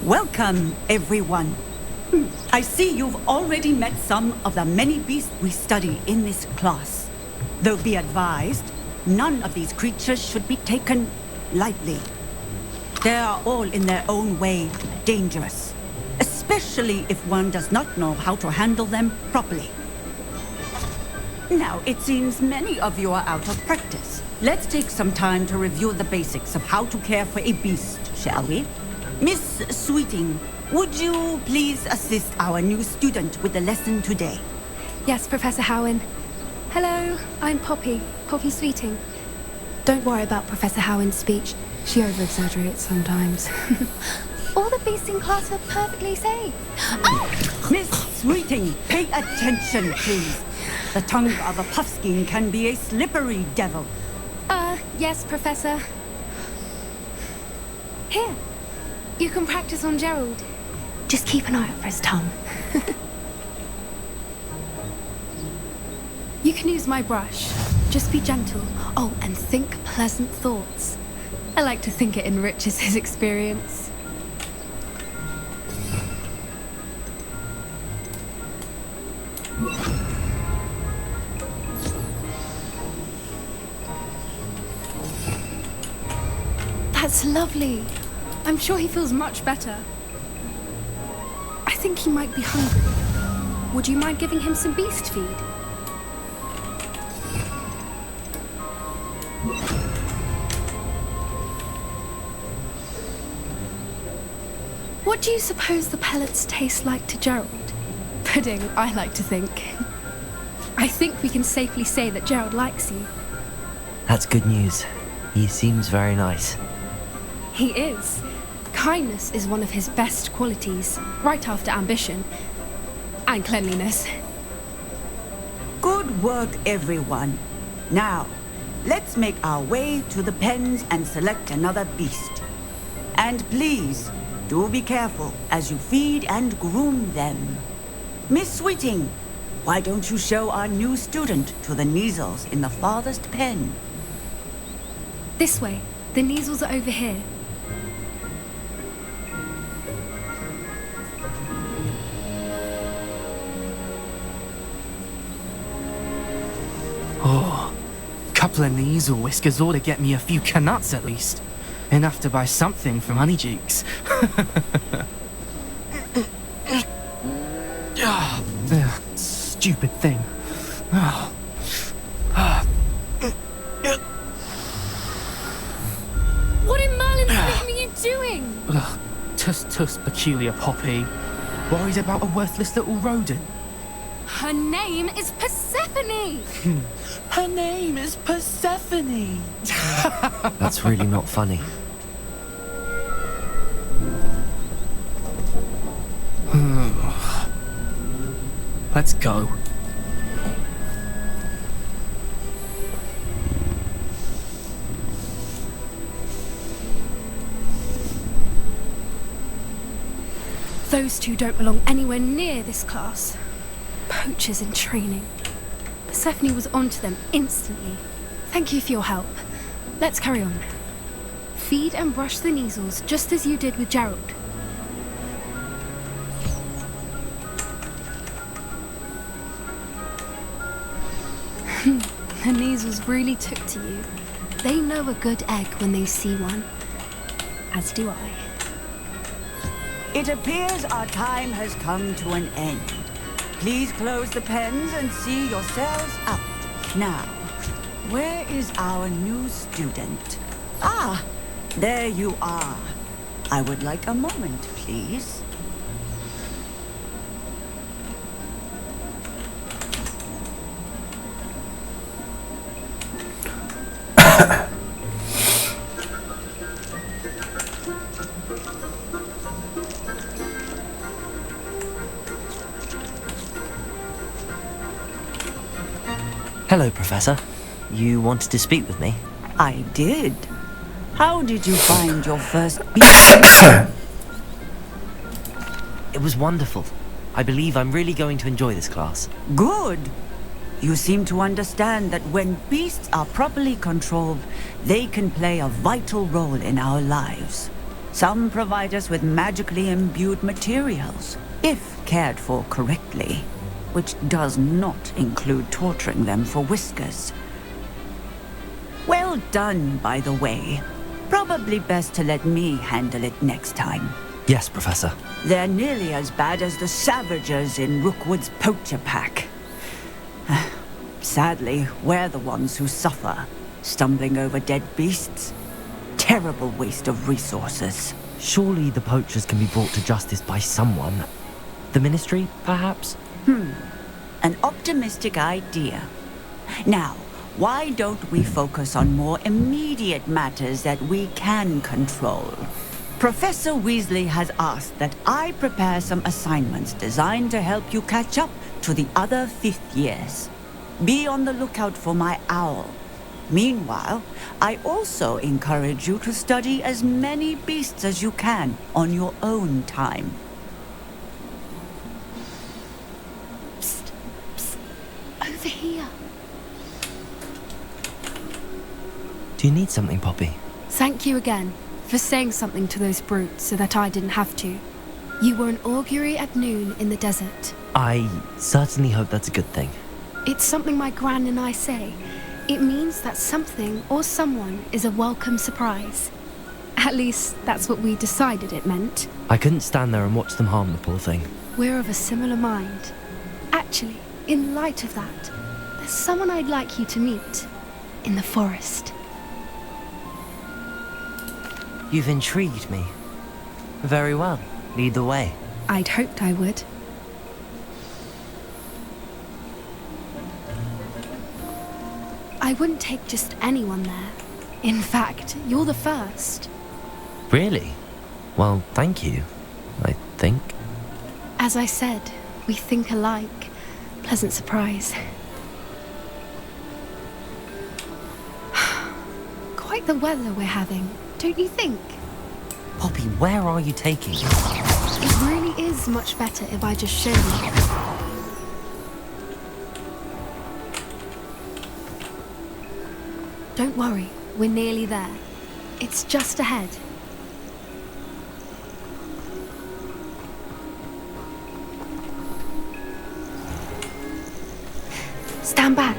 Welcome, everyone. I see you've already met some of the many beasts we study in this class. Though be advised, none of these creatures should be taken lightly. They are all in their own way dangerous, especially if one does not know how to handle them properly. Now, it seems many of you are out of practice. Let's take some time to review the basics of how to care for a beast, shall we? Miss Sweeting, would you please assist our new student with the lesson today? Yes, Professor Howen. Hello, I'm Poppy Sweeting. Don't worry about Professor Howen's speech. She over-exaggerates sometimes. All the beasts in class are perfectly safe. Oh! Miss Sweeting, pay attention, please. The tongue of a puffskein can be a slippery devil. Yes, Professor. Here, you can practice on Gerald. Just keep an eye out for his tongue. You can use my brush. Just be gentle. Oh, and think pleasant thoughts. I like to think it enriches his experience. That's lovely. I'm sure he feels much better. I think he might be hungry. Would you mind giving him some beast feed? What do you suppose the pellets taste like to Gerald? Pudding, I like to think. I think we can safely say that Gerald likes you. That's good news. He seems very nice. He is. Kindness is one of his best qualities, right after ambition. And cleanliness. Good work, everyone. Now, let's make our way to the pens and select another beast. And please, do be careful as you feed and groom them. Miss Sweeting, why don't you show our new student to the Neasels in the farthest pen? This way. The Neasels are over here. Oh, couple of Neasel whiskers ought to get me a few canuts at least. Enough to buy something from Honeydukes. Stupid thing. What in Merlin's name are you doing? Tuss, peculiar Poppy. Worried about a worthless little rodent. Her name is Persephone! Her name is Persephone! That's really not funny. Let's go. Those two don't belong anywhere near this class. Poachers in training. Persephone was onto them instantly. Thank you for your help. Let's carry on. Feed and brush the Neasels just as you did with Gerald. The Neasels really took to you. They know a good egg when they see one. As do I. It appears our time has come to an end. Please close the pens and see yourselves out. Now, where is our new student? Ah, there you are. I would like a moment, please. Hello, Professor. You wanted to speak with me? I did. How did you find your first beast? It was wonderful. I believe I'm really going to enjoy this class. Good. You seem to understand that when beasts are properly controlled, they can play a vital role in our lives. Some provide us with magically imbued materials, if cared for correctly, which does not include torturing them for whiskers. Well done, by the way. Probably best to let me handle it next time. Yes, Professor. They're nearly as bad as the Savagers in Rookwood's poacher pack. Sadly, we're the ones who suffer, stumbling over dead beasts. Terrible waste of resources. Surely the poachers can be brought to justice by someone. The Ministry, perhaps? An optimistic idea. Now, why don't we focus on more immediate matters that we can control? Professor Weasley has asked that I prepare some assignments designed to help you catch up to the other 5th years. Be on the lookout for my owl. Meanwhile, I also encourage you to study as many beasts as you can on your own time. Psst, psst. Over here. Do you need something, Poppy? Thank you again for saying something to those brutes so that I didn't have to. You were an augury at noon in the desert. I certainly hope that's a good thing. It's something my gran and I say. It means that something or someone is a welcome surprise. At least, that's what we decided it meant. I couldn't stand there and watch them harm the poor thing. We're of a similar mind. Actually, in light of that, there's someone I'd like you to meet. In the forest. You've intrigued me. Very well. Lead the way. I'd hoped I would. I wouldn't take just anyone there. In fact, you're the first. Really? Well, thank you, I think. As I said, we think alike. Pleasant surprise. Quite the weather we're having, don't you think? Poppy, where are you taking me? It really is much better if I just show you. Don't worry, we're nearly there. It's just ahead. Stand back.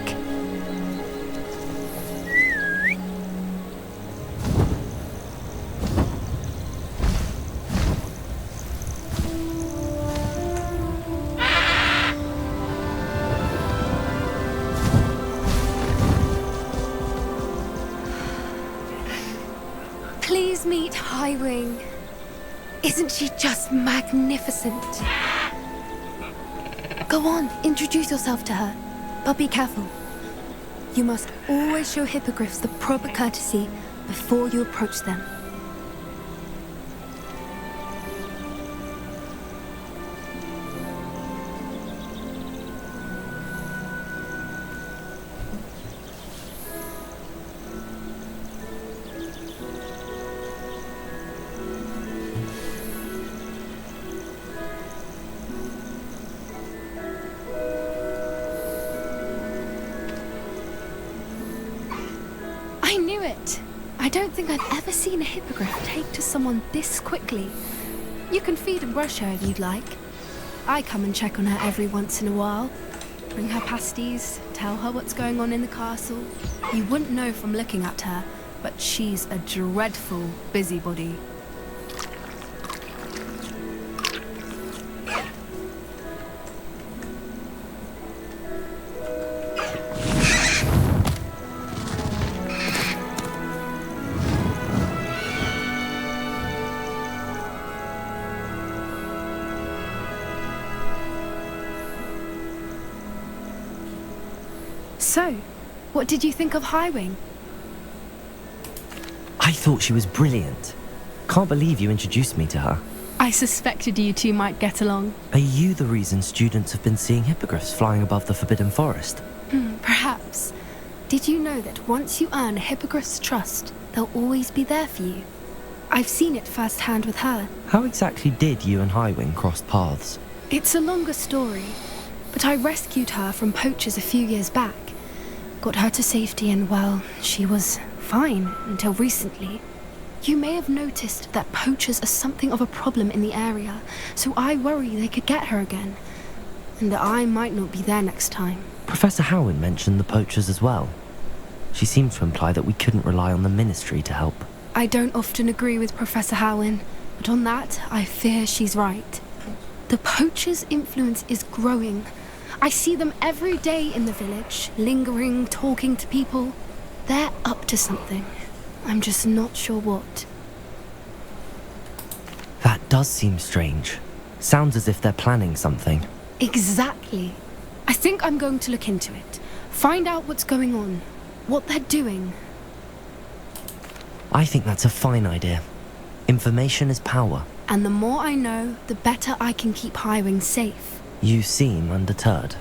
Please meet Highwing. Isn't she just magnificent? Go on, introduce yourself to her. But be careful. You must always show hippogriffs the proper courtesy before you approach them. I knew it! I don't think I've ever seen a hippogriff take to someone this quickly. You can feed and brush her if you'd like. I come and check on her every once in a while. Bring her pasties, tell her what's going on in the castle. You wouldn't know from looking at her, but she's a dreadful busybody. So, what did you think of Highwing? I thought she was brilliant. Can't believe you introduced me to her. I suspected you two might get along. Are you the reason students have been seeing hippogriffs flying above the Forbidden Forest? Perhaps. Did you know that once you earn a hippogriff's trust, they'll always be there for you? I've seen it firsthand with her. How exactly did you and Highwing cross paths? It's a longer story, but I rescued her from poachers a few years back. Got her to safety and, well, she was fine until recently. You may have noticed that poachers are something of a problem in the area, so I worry they could get her again. And that I might not be there next time. Professor Howin mentioned the poachers as well. She seemed to imply that we couldn't rely on the Ministry to help. I don't often agree with Professor Howin, but on that, I fear she's right. The poachers' influence is growing. I see them every day in the village, lingering, talking to people. They're up to something. I'm just not sure what. That does seem strange. Sounds as if they're planning something. Exactly. I think I'm going to look into it. Find out what's going on. What they're doing. I think that's a fine idea. Information is power. And the more I know, the better I can keep Highwing safe. You seem undeterred.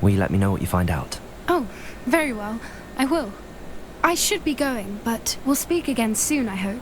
Will you let me know what you find out? Oh, very well. I will. I should be going, but we'll speak again soon, I hope.